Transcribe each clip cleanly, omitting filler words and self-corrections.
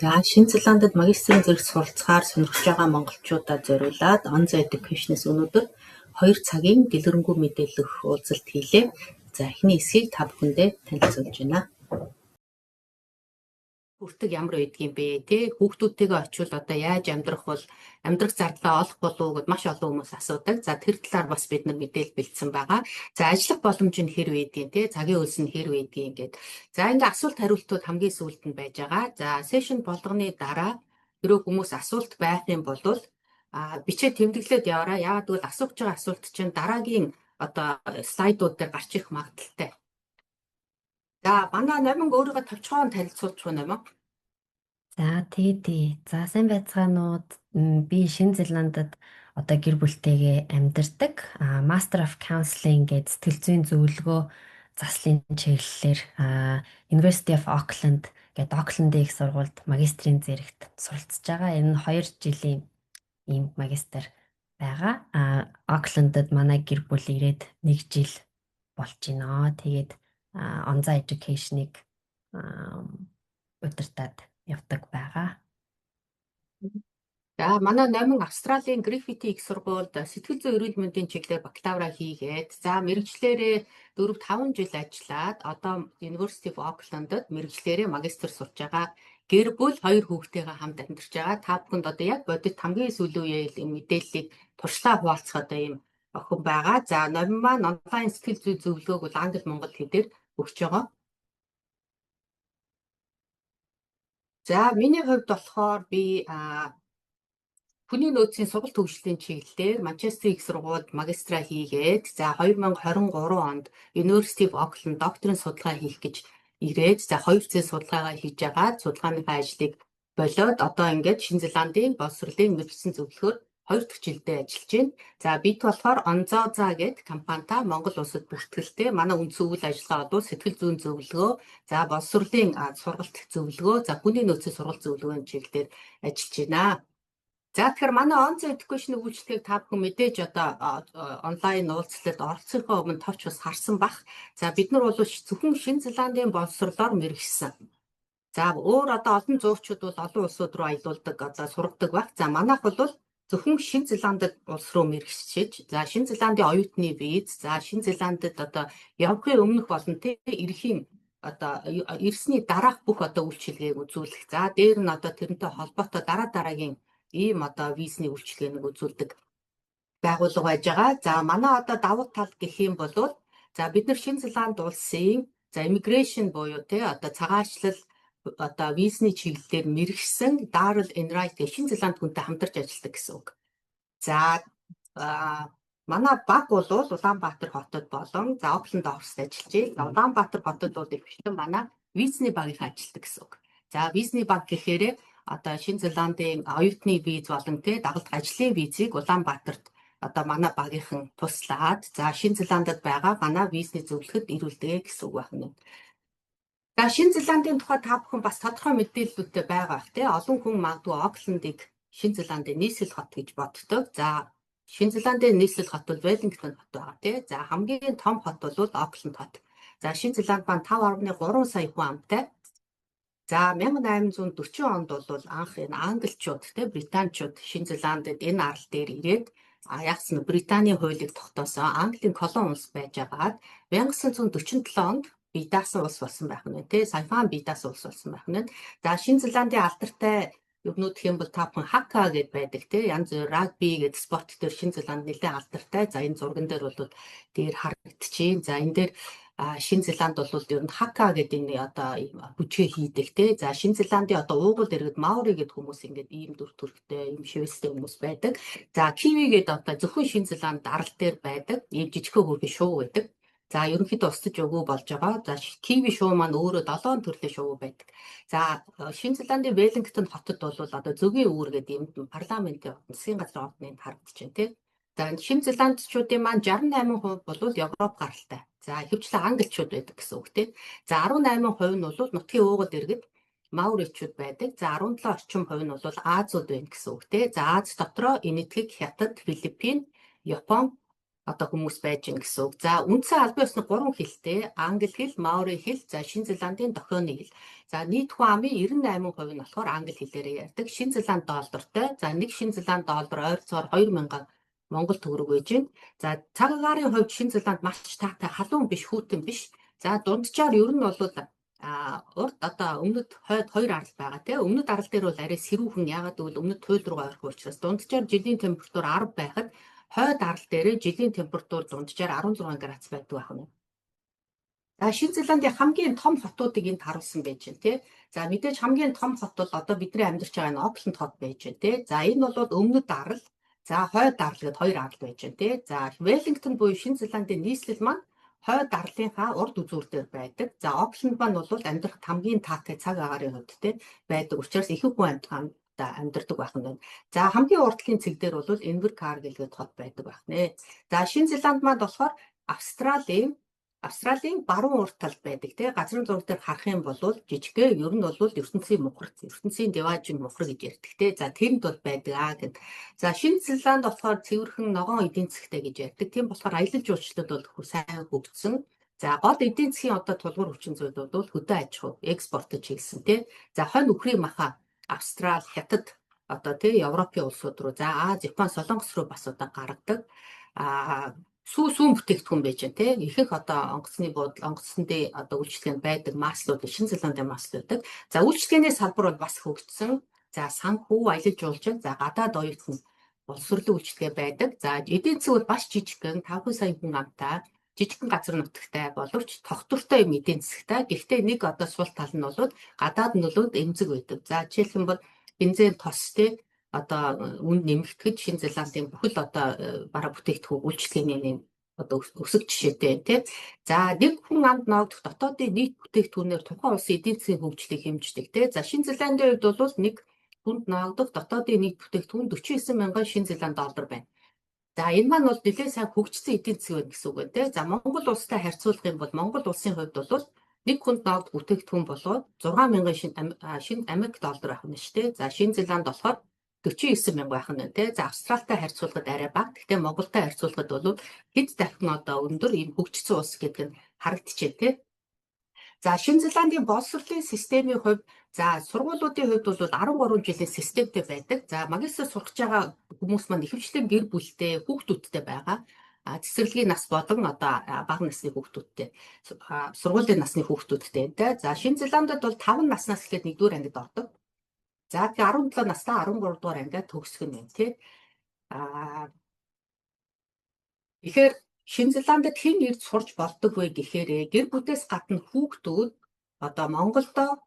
За Шинэ Зеландад магистрийн зэрэг суралцахаар сонирхож байгаа монголчуудад зориулаад On the Education-с өнөөдөр 2 цагийн дэлгэрэнгүй мэдээлэх уулзалт хийлээ. За эхний хэсгийг та бүхэндээ танилцуулж байна. Хүртэг ямар байдгийг бэ те хүүхдүүдтэйгээ очивол одоо яаж амьдрах бол амьдрах зардлаа олох болов уу гэд маш олон хүмүүс асуудаг. За тэр талаар бас бид нар мэдээлэл бэлдсэн байгаа. За ажиллах боломж нь хэр байдгийг те цагийн хөлс нь хэр байдгийг ингээд. За ингээ асуулт хариултууд хамгийн сүүлд нь байж байгаа. За сешн болгоны дараа хэрэг хүмүүс асуулт байх юм бол бичээ тэмдэглээд яваарай. Яагаад гэвэл асууж байгаа асуулт чинь дараагийн одоо слайдууд дээр гарч ирэх магадaltaй. За манай номин өөрийгөө товчхон танилцуулж байна юм аа. За тий. За сайн байцгаанууд. Би Шинэ Зеландад одоо гэр бүлтэйгээ амьдардаг. Master of Counseling гэдэг сэтгэл зүйн зөвлөгөө заслын чиглэлээр University of Auckland гэдэг Auckland-ийн их сургуульд магистрийн зэрэгт суралцж байгаа. Энэ 2 жилийн ийм магистр байгаа. Auckland-д манай гэр бүл ирээд 1 жил болж байна. Тэгээд On the Education-ыг удирдаад явдаг байгаа. За манай номин Австралийн Griffith их сургуульд сэтгэл зүйн эрүүл мэндийн чиглэлээр бакалавра хийгээд за мэрэгчлэрээ 4-5 жил ажиллаад одоо University of Auckland-д мэрэгчлэрээ магистр сурж байгаа. Гэр бүл 2 хүүхдтэйгээ хамт амьдарч байгаа. Та бүхэнд одоо яг бодит хамгийн сүүлийн үеийн мэдээллийг туршлага хуваалцах одоо ийм охин байгаа. За номин маань онлайн сэтгэл зүйн зөвлөгөөг бол англи монгол хэлээр өгч байгаа. За миний хувьд болохоор би хүний нөөцийн сургалт хөгжлийн чиглэлээр Манчестер их сургуульд магистра хийгээд за 2023 онд University of Auckland докторийн судалгаа хийх гэж ирээд за 2 зээл судалгаагаа хийж байгаа. Судалгааныхаа ажлыг болоод одоо ингээд Шинэ Зеландын боловсролын мэргэжлийн зөвлөхөөр 2 дахь жилдээ ажиллаж байна. За бид болохоор Онзооза гэдэг компанитай Монгол улсад бүртгэлтэй манай үндсэн үйл ажиллагаа бол сэтгэл зүйн зөвлөгөө, за боловсролын сургалт зөвлөгөө, за хүний нөөцийн сургалт зөвлөгөөний чиглэлээр ажиллаж байна. За тэгэхээр манай On the Education-ийн үйлчлэгийг та бүхэн мэдээж одоо онлайн уулзалтад оролцохын өмнө товч бас харсан бах. За бид нар бол зөвхөн Шинэ Зеландын боловсролоор мэргэжсэн. За өөр одоо олон зуучууд бол олон улсууд руу аялуулдаг одоо сургадаг баг. За манайх бол зөвхөн Шинэ Зеландд улс руу мэргэжиж, за Шинэ Зеландын оюутны виз, за Шинэ Зеландд одоо явахын өмнөх болон ирэхийн одоо ирсний дараах бүх одоо үйлчилгээг үзүүлэх. За дээр нь одоо тэрнтэй холбоотой дараагийн ийм одоо визний үйлчилгээнийг үзүүлдэг байгууллага байж байгаа. За манай одоо давуу тал гэх юм бол за бид нар Шинэ Зеланд улсын за immigration буюу одоо цагаачлал одоо визний чиглэлээр мэргэжсэн Darrell Enright гэх Шинэ Зеланд хүнтэй хамтарч ажилладаг гэсэн үг. За манай баг бол Улаанбаатар хотод болон за Auckland оффист ажиллаж байна. Улаанбаатар хотод бол ихэнх манай визний багийнхан ажилладаг гэсэн үг. За визний баг гэхээр одоо Шинэ Зеландын оюутны виз болон дагалдах ажлын визийг Улаанбаатарт одоо манай багийнхан туслаад за Шинэ Зеландд байгаа манай визний зөвлөхөд ирүүлдэг гэсэн үг байна. За Шинэ Зеландын тухай та бүхэн бас тодорхой мэдээллүүдтэй байгаа бах олон хүн магадгүй Auckland-ыг Шинэ Зеландын нийслэл хот гэж боддог. За Шинэ Зеландын нийслэл хот бол Wellington хот байгаа За хамгийн том хот бол Auckland хот. За Шинэ Зеланд маань 5.3 сая хүн амтай. За 1840 онд бол анх энэ англичууд британчууд Шинэ Зеландд энэ арал дээр ирээд яасан Британий хуулийг тогтоосон Английн колон улс байж байгаад 1947 онд бие даасан улс болсон байх нь саяхан бие даасан улс болсон байх нь. За Шинэ Зеландын алдартай юмнууд гэх юм бол та бүхэн хака гэдээ байдаг янз бүр рагби гэдэг спорт дээр Шинэ Зеланд нэлээд алдартай. За энэ зурган дээр бол дээр харагдчихээн. За энэ дээр Шинэ Зеланд бол ер нь хака гэдэг энэ одоо бүжгээ хийдэг За Шинэ Зеландын одоо уугуул иргэд Маори гэдэг хүмүүс ингээд ийм дүр төрхтэй, ийм шивэлстэй хүмүүс байдаг. За Kiwi гэдэг одоо зөвхөн Шинэ Зеланд арал дээр байдаг. Ийм жижигхэн хөргөн шуу байдаг. За ерөнхийдөө устж өгөө болж байгаа. За Kiwi шуу маань өөрөө 7 төрлийн шуу байдаг. За Шинэ Зеландын Wellington хотод бол одоо зөгийн үүр гэдэг юм парламентын засгийн газрын ордны харагдаж байна За Шинэ Зеландчуудын маань 68% бол Европ гаралтай. За ихэвчлэн англичууд байдаг гэсэн үг За 18% нь бол нутгийн уугуул иргэд Мауричууд байдаг. За 17 орчим хувь нь бол Азууд байна гэсэн үг За Аз дотроо Энэтхэг, Хятад, Филиппин, Япон одоо хүмүүс байж гин гэсэн үг. За үндсэн албан ёсны 3 хэлтэй англи хэл, маори хэл, за Шинэ Зеландын дохионы хэл. За нийт хүн амын 98% нь болохоор англи хэлээрээ ярьдаг. Шинэ Зеланд доллартай. За нэг Шинэ Зеланд доллар ойролцоогоор 2000 Монгол төгрөг байж байна. За цаг агаарын хувьд Шинэ Зеланд маш таатай халуун биш, хүйтэн биш. За дунджаар ер нь бол урд одоо өмнөд хойд хоёр арал байгаа тийм. Өмнөд арал дээр бол арай сэрүүхэн, ягаад гэвэл өмнөд хууль руугаа орох учраас дунджаар жилийн температур 10 байхад хойд арал дээр жилийн температур дунджаар 16 градус байдаг байна. За Шинэ Зеландын хамгийн том хотуудыг энд харуулсан байж байна тий. За мэдээж хамгийн том хот бол одоо бидний амьдарч байгаа энэ Окленд хот байж байна тий. За энэ бол өмнөд арал, за хойд арал гэдээ хоёр арал байж байна тий. За Веллингтон буюу Шинэ Зеландын нийслэл маань хойд арлынхаа урд үзүүр дээр байдаг. За Окленд маань бол амьдрахад хамгийн таатай цаг агаарын хувьд тий байдаг учраас их хүн амьдардаг байх нь байна. За хамгийн урдлын цэг дээр бол Инверcargill гэдэг хот байдаг байх нэ. За Шинэ Зеланд маань болохоор Австралийн баруун урд талд байдаг тий. Газрын зураг дээр харах юм бол жижигхэн ер нь бол ертөнцийн мухар, ертөнцийн диважин мухар гэж ярьдаг тий. За тэнд бол байдаг гэд. За Шинэ Зеланд болохоор цэвэрхэн ногоон эдийн засгтай гэж ярьдаг. Тийм болохоор аялал жуулчлалд бол сайн хөгжсөн. За гол эдийн засгийн одоо тулгуур хүчин зүйл бол хөдөө аж ахуй, экспортод чиглэсэн тий. За хонь үхрийн маха Австрали, Хятад одоо тий Европын улсууд руу, за Аз, Япон, Солонгос руу бас одоо гаргадаг. Сүүн бүтээгдэхүүн байж байна тий. Ихэнх одоо онгоцны буудлын одоо үйлчлэгэнд байдаг маслууд, Шинэ Зеландын масл байдаг. За үйлчлэгээний салбар бол бас хөгжсөн. За санхүү, аялал жуулчлал, за гадаад оюутан боловсролын үйлчлэгээ байдаг. За эдийн засаг бол бас жижигхэн 5 сая хүн амтай, жижигхэн газар нутагтай боловч тогтвортой юм эдийн засагтай. Гэхдээ нэг одоо сул тал нь бол гадаад нөлөөд эмзэг байдаг. За жишээлх юм бол бензин тос тий одоо үн нэмэгдэхэд Шинэ Зеландын бүхэл одоо бараа бүтээгдэхүүн үйлчлэгээний одоо өсөг жишээтэй тий. За нэг хүн амд ноогдох дотоодын нийт бүтээгдэхүүнээр тухайн улсын эдийн засгийн хөгжлийг хэмждэг тий. За Шинэ Зеландын хувьд бол нэг хүнд ноогдох дотоодын нийт бүтээгдэхүүн 49 мянган Шинэ Зеланд доллар байна. За энэ маань бол нэлээд сайн хөгжсөн эдийн засаг байна гэсэн үг байна тий. За Монгол улстай харьцуулах юм бол Монгол улсын хувьд бол нэг хүнд ноогдох бүтээгдэхүүн болоод 6 мянган Шинэ Америк доллар авах нь шүү дээ. За Шинэ Зеланд болохоор 49 мянга байх нь тий. За Австралитай харьцуулахад арай бага. Гэхдээ Монголтай харьцуулахад бол хэд дахин одоо өндөр ийм хөгжсөн улс гэдэг нь харагдчихэ тий. За Шинэ Зеландын боловсролын системийн хувьд за сургуулиудын хувьд бол 13 жилийн системтэй байдаг. За магистр сурах байгаа хүмүүс маань ихэвчлэн гэр бүлтэй, хүүхдүүдтэй байгаа. Цэцэрлэгийн нас болон одоо бага насны хүүхдүүдтэй, сургуулийн насны хүүхдүүдтэй тий. За Шинэ Зеландд бол 5 наснаас эхлээд 1-р ангид ордог. За 17 настай 13 дугаар ангиа төгсөх нь байна тий. Тэгэхээр Шинэ Зеландд хэн ирж сурч болдог вэ гэхээр гэр бүлээс гадна хүүхдүүд одоо Монголдо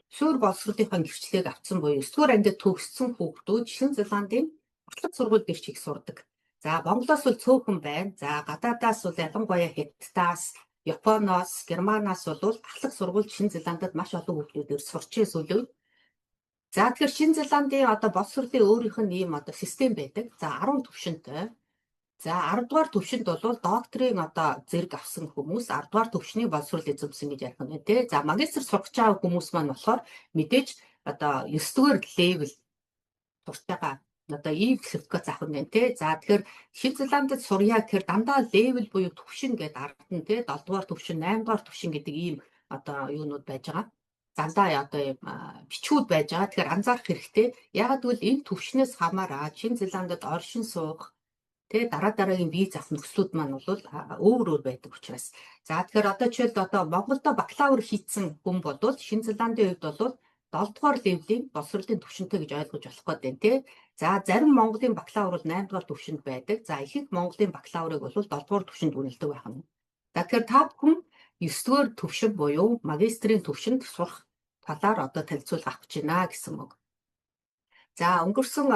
суурь боловсролынхаа гэрчлэгийг авсан буюу 9-р ангид төгссөн хүүхдүүд Шинэ Зеландын батлах сургууль дээр ч их сурдаг. За Монголоос бол цөөхөн байна. За гадаадаас бол ялангуяа Хятадаас, Японоос, Германаас бол ахлах сургууль Шинэ Зеландд маш олон хүүхдүүд ирж сурчээ сүлээ. За тэгэхээр Шинэ Зеландын одоо боловсролын өөрийнх нь ийм одоо систем байдаг. За 10 түвшинтэй. За 10 дугаар түвшинд бол докторийн одоо зэрэг авсан хүмүүс 10 дугаар түвшний боловсрол эзэмсэн гэж ярих нь тий. За магистр сурах байгаа хүмүүс маань болохоор мэдээж одоо 9 дугаар левел сурч байгаа одоо ийм сертификат авах нь тий. За тэгэхээр Шинэ Зеландд сурья гэхээр дандаа левел буюу түвшин гэдэг ард нь тий 7 дугаар түвшин, 8 дугаар түвшин гэдэг ийм одоо юунууд байж байгаа. Дандаа одоо бичгүүд байж байгаа. Тэгэхээр анзаарах хэрэгтэй. Ягаад гэвэл энэ түвшнээс хамаараа Шинэ Зеландд оршин суух тэ дараагийн виз авах нөхцлүүд маань бол өөр байдаг учраас. За тэгэхээр одоо жишээлбэл одоо Монголдо бакалавр хийсэн хүн бол Шинэ Зеландын хувьд бол 7 дугаар левлийн боловсролын түвшинтэй гэж ойлгож болох гэдэг тий. За зарим Монголын бакалавр бол 8 дугаар түвшинд байдаг. За ихэнх Монголын бакалаврыг бол 7 дугаар түвшинд үнэлдэг байх нь. За тэгэхээр та бүхэн 9 дугаар түвшин буюу магистрийн түвшинд сурах талаар одоо танилцуулга авч байна гэсэн үг. За өнгөрсөн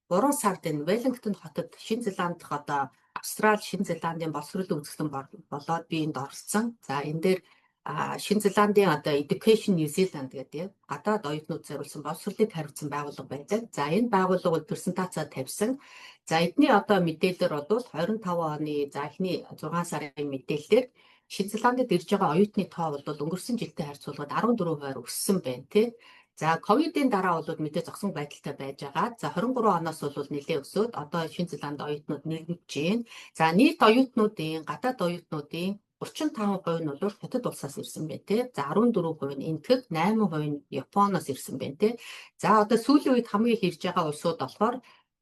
3 сард энэ Веллингтон хотод Шинэ Зеланд дахь одоо Австрали, Шинэ Зеландын боловсролын үзэсгэлэн болоод би энд оролцсон. За энэ дээр Шинэ Зеландын одоо Education New Zealand гэдэг гадаад оюутнууд зориулсан боловсролыг хариуцсан байгууллага байдаг. За энэ байгууллага бол презентацаа тавьсан. За эдний одоо мэдээлэлээр бол 25 оны за эхний 6 сарын мэдээлэлээр Шинэ Зеландд ирж байгаа оюутны тоо бол өнгөрсөн жилдээ харьцуулбал 14% өссөн байна тий. За ковидын дараа бол мэдээ зогсон байдалтай байж байгаа. За 23 оноос бол нэлээд өсөөд одоо Шинэ Зеланд оюутнууд нэмэгдэж байна. За нийт оюутнуудын гадаад оюутнуудын 35% нь бол хятад улсаас ирсэн байна те. За 14% нь Энэтхэг, 8% нь Японоос ирсэн байна те. За одоо сүүлийн үед хамгийн их ирж байгаа улсууд болохоор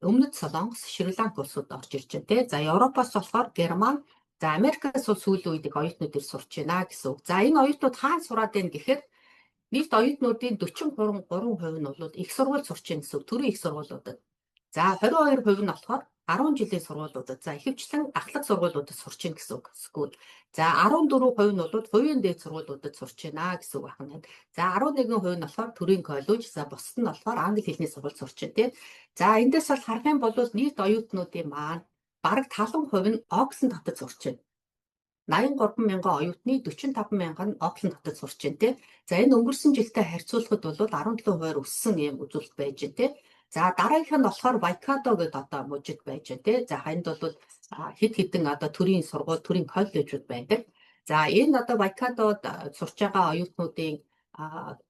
Өмнөд Солонгос, Шри-Ланк улсууд орж ирж байна те. За Европоос болохоор Герман, за Америкаас бол сүүлийн үед их оюутнууд ир сурч байна гэсэн үг. За энэ оюутнууд хаана сураад байна гэхээр нийт оюутнуудын 43% нь бол их сургууль сурч байна гэсэн үг. Төрийн их сургуулиудад. За 22% нь болохоор 10 жилийн сургуулиудад, за ихэвчлэн ахлах сургуулиудад сурч байна гэсэн үг. Эсвэл за 14% нь бол хувийн дээд сургуулиудад сурч байна гэсэн үг байна. За 11% нь болохоор төрийн коллеж, за бусад нь болохоор англи хэлний сургууль сурч байна тийм. За эндээс бол харах юм бол нийт оюутнуудын маань бараг 70% нь Оксфорд хотод сурч байна. 83 мянган оюутны 45 мянган нь Оксфорд хотод сурч байна тийм. За энэ өнгөрсөн жилтэй харьцуулахад бол 17% өссөн юм үзүүлэлт байж байна тийм. За дараагийнх нь болохоор Вайкадо гэдэг одоо мужид байж байна тийм. За энд бол хэд хэдэн одоо төрийн сургууль, төрийн коллежууд байдаг. За энэ одоо Вайкадод сурч байгаа оюутнуудын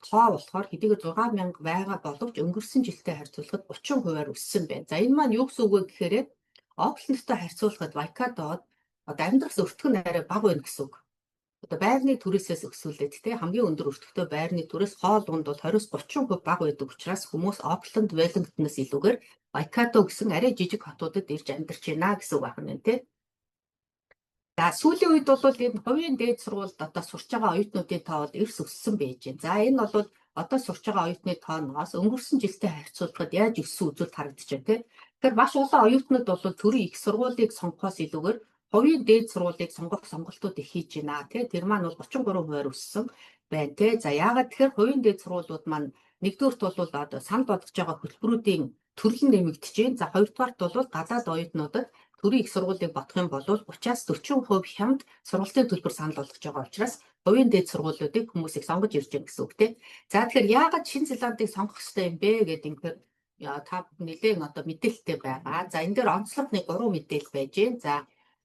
тоо болохоор хэдийгээр 6,000 байгаа боловч өнгөрсөн жилтэй харьцуулахад 30%-аар өссөн байна. За энэ маань юу гэсэн үг вэ гэхээр Оксфордтой харьцуулахад Вайкадод одоо амьдрах өртгөн арай бага байна гэсэн үг. Одоо байрны түрээсээс өсвөлээд те хамгийн өндөр өртөгтэй байрны түрээс хоол унд бол 20-30% бага байдаг учраас хүмүүс Окленд, Веллингтоноос илүүгээр Вайкадо гэсэн арай жижиг хотуудад ирж амьдарч байна гэсэн үг байна те. За сүүлийн үед бол энэ хувийн дээд сургуульд одоо сурч байгаа оюутнуудын тоо бол эрс өссөн байж байна. За энэ бол одоо сурч байгаа оюутны тооноос өнгөрсөн жилтэй харьцуулахад яаж өссөн үзүүлэлт харагдаж байна те. Тэгэхээр маш олон оюутнууд бол төрийн их сургуулийг сонгохоос илүүгээр хувийн дээд сургуулийг сонгох сонголтууд их хийж байна тий. Тэр маань бол 33%-аар өссөн байна тий. За яагаад тэгэхээр хувийн дээд сургуулиуд маань нэгдүгürt бол одоо санал болгож байгаа хөтөлбөрүүдийн төрөл нэмэгдэж байна. За хоёрдугаарт бол гадаад оюутнуудад төрийн их сургуулийг бодох юм бол 30-40% хямд сургалтын төлбөр санал болгож байгаа учраас хувийн дээд сургуулиудыг хүмүүс их сонгож ирж байна гэсэн үг тий. За тэгэхээр яагаад Шинэ Зеландыг сонгох ёстой юм бэ гэдэг юм хэрэг та нэлээд одоо мэдээлэлтэй байгаа. За энэ дээр онцлог нэг 3 мэдээлэл байж байна. За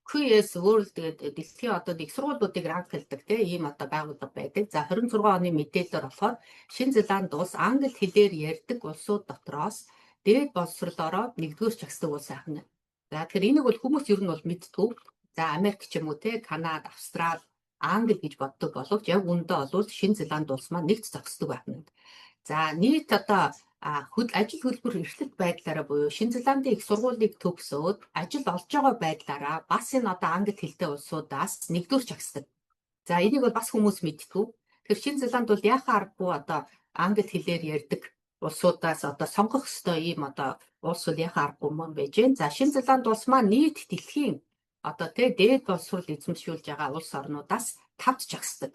QS World гэдэг дэлхийн одоо их сургуулиудыг ранглдаг тийм одоо байгууллага байдаг. За 26 оны мэдээлэлээр болохоор Шинэ Зеланд улс англи хэлээр ярьдаг улсууд дотроос дээд боловсролоороо нэгдүгээр чагсдаг улс ахна. За тэгэхээр энийг бол хүмүүс ер нь бол мэддэг. За Америк ч юм уу те Канада, Австрали, Англи гэж боддог боловч яг үндэ бол Шинэ Зеланд улс маань нэгт зогсдог байна. За нийт одоо ажил хөдөлмөр эрхлэлт байдлаараа буюу Шинэ Зеландын их сургуулийг төгсөөд ажил олж байгаа байдлаараа бас энэ одоо англи хэлтэй улсуудаас нэгдүгээр чагсдаг. За энийг бол бас хүмүүс мэддэг. Тэгэхээр Шинэ Зеланд бол яхаа аргагүй одоо англи хэлээр ярьдаг улсуудаас одоо сонгох ёстой ийм одоо улс бол яхаа аргагүй мөн байж байна. За Шинэ Зеланд улс маань нийт дэлхийн одоо дээд боловсрол эзэмшүүлж байгаа улс орнуудаас 5-д чагсдаг.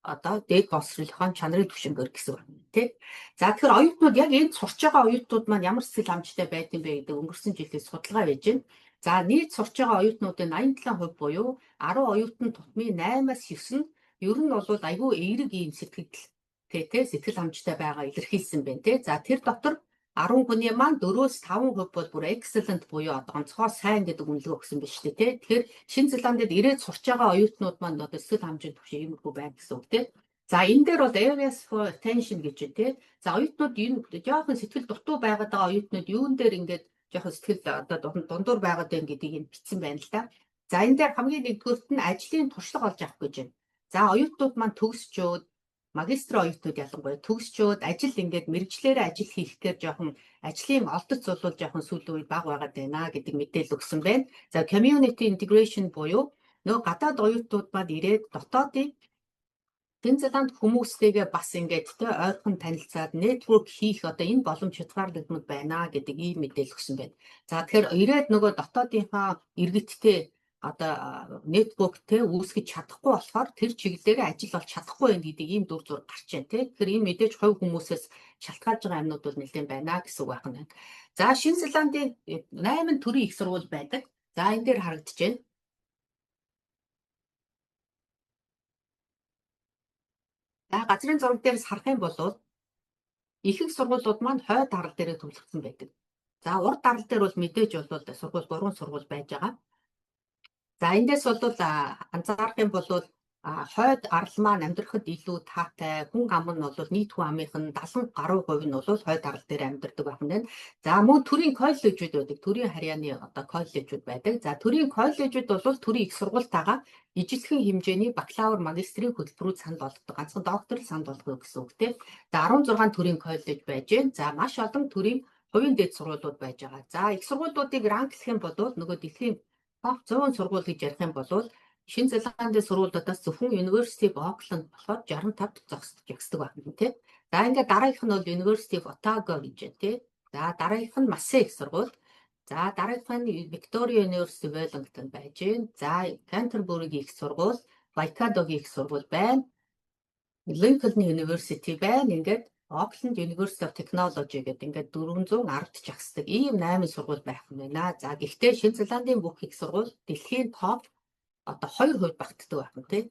Одоо дээд боловсролынхон чанарын түвшингээр гэсэн үг тийм. За тэгэхээр оюутнууд яг энд сурч байгаа оюутнууд маань ямар сэтгэл хангамжтай байдаг юм бэ гэдэг өнгөрсөн жилийн судалгаа байж байна. За нийт сурч байгаа оюутнуудын 87% буюу 10 оюутан тутмын 8-аас 9 нь ер нь бол айгүй эерэг ийм сэтгэл хангамжтай байгаа илэрхийлсэн байна тийм. За тэр дотор 10 хүний маань 4-5% бол бүр excellent буюу одоо онцгой сайн гэдэг үнэлгээ өгсөн байна шүү дээ тий. Тэгэхээр Шинэ Зеландд ирээд сурч байгаа оюутнууд маань одоо сэтгэл хангамжийн түвшин иймэрхүү байна гэсэн үг тий. За энэ дээр бол areas for attention гэж байна тий. За оюутнууд энэ жоохон сэтгэл дутуу байгаад байгаа оюутнууд юун дээр ингээд жоохон сэтгэл одоо дундуур байгаад байна гэдгийг энэ бичсэн байна л да. За энэ дээр хамгийн нэгдүгürt нь ажлын туршлага олж авах гэж байна. За оюутнууд маань төгсчөөд магистрийн оюутнууд ялангуяа төгсчөөд ажил ингээд мэрэгчлэрээ ажил хийхээр жоохон ажлын олдоц бол жоохон сүүлийн үед бага байгаад байна гэдэг мэдээлэл өгсөн байна. За community integration буюу нөгөө гадаад оюутнууд маань ирээд дотоодын Шинэ Зеланд хүмүүстэйгээ бас ингээд ойрхон танилцаад network хийх одоо энэ боломж хязгаарлагдмал байна гэдэг ийм мэдээлэл өгсөн байна. За тэгэхээр ирээд нөгөө дотоодынхаа иргэдтэй одоо networkтэй үүсгэж чадахгүй болохоор тэр чиглэлээр ажил олж чадахгүй байх гэдэг ийм дүр зураг гарч байна тийм. Тэгэхээр энэ мэдээж хувь хүмүүсээс шалтгаалж байгаа юмнууд бол нэлээд байна гэсэн үг байна. За Шинэ Зеландын 8 төрлийн их сургууль байдаг. За энэ дээр харагдаж байна. За газрын зураг дээрс харах юм бол ихэнх сургуулиуд маань хойд дарал дээрээ төвлөрсөн байдаг. За урд дарал дээр бол мэдээж бол сургууль 3 сургууль байж байгаа. За эндээс бол анзаарах юм бол хойд арал маань амьдрахад илүү таатай хүн ам нь бол нийт хүн амынх нь 70 гаруй хувь нь бол хойд арал дээр амьдардаг байх нь. За мөн төрийн коллежууд байдаг. Төрийн харьяаны одоо коллежууд байдаг. За төрийн коллежууд бол төрийн их сургуультайгаа ижилхэн хэмжээний бакалавр, магистрийн хөтөлбөрүүд санал болгодог. Ганцхан докторл санал болгодог гэсэн үг тийм. За 16 төрийн коллеж байж байна. За маш олон төрийн хувийн дээд сургуулиуд байж байгаа. За их сургуулиудыг ранглах юм бол нөгөө дэлхийн топ 100 сургууль гэж ярих юм бол Шинэ Зеландын сургуулиудаас зөвхөн University of Auckland болохоор 65-д зогсдог байна тийм. За ингээд дараагийнх нь бол University of Otago гэж байна тийм. За дараагийнх нь Massey их сургууль. За дараагийнх нь Victoria University Wellington байж байна. За Canterbury-гийн их сургууль, Waikato-гийн их сургууль байна. Lincoln University байна. Ингээд Auckland University of Technology гэдэг ингээд 410-д жагсдаг ийм 8 сургууль байх юм байна. За гэхдээ Шинэ Зеландын бүх их сургууль дэлхийн топ одоо 2% багтдаг байна тийм.